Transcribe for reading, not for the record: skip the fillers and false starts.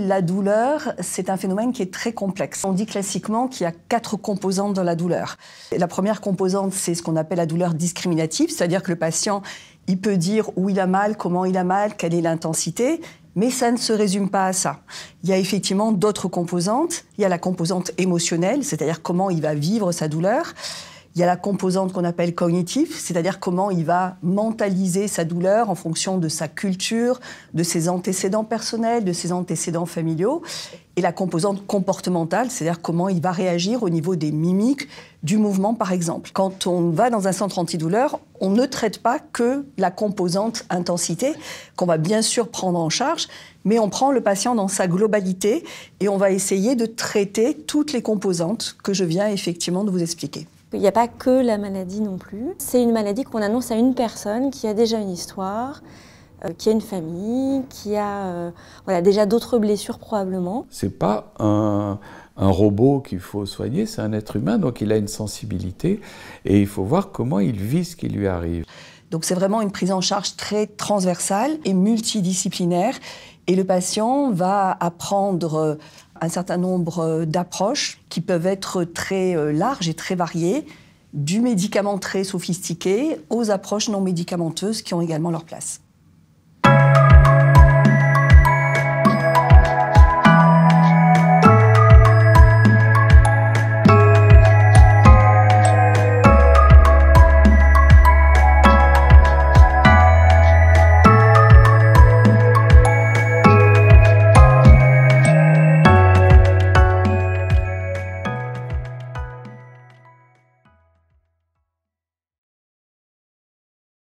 La douleur, c'est un phénomène qui est très complexe. On dit classiquement qu'il y a 4 composantes dans la douleur. La première composante, c'est ce qu'on appelle la douleur discriminative, c'est-à-dire que le patient, il peut dire où il a mal, comment il a mal, quelle est l'intensité, mais ça ne se résume pas à ça. Il y a effectivement d'autres composantes. Il y a la composante émotionnelle, c'est-à-dire comment il va vivre sa douleur. Il y a la composante qu'on appelle cognitive, c'est-à-dire comment il va mentaliser sa douleur en fonction de sa culture, de ses antécédents personnels, de ses antécédents familiaux. Et la composante comportementale, c'est-à-dire comment il va réagir au niveau des mimiques, du mouvement par exemple. Quand on va dans un centre antidouleur, on ne traite pas que la composante intensité, qu'on va bien sûr prendre en charge, mais on prend le patient dans sa globalité et on va essayer de traiter toutes les composantes que je viens effectivement de vous expliquer. Il n'y a pas que la maladie non plus. C'est une maladie qu'on annonce à une personne qui a déjà une histoire, qui a une famille, qui a déjà d'autres blessures probablement. C'est pas un robot qu'il faut soigner, c'est un être humain, donc il a une sensibilité et il faut voir comment il vit ce qui lui arrive. Donc c'est vraiment une prise en charge très transversale et multidisciplinaire et le patient va apprendre un certain nombre d'approches qui peuvent être très larges et très variées, du médicament très sophistiqué aux approches non médicamenteuses qui ont également leur place.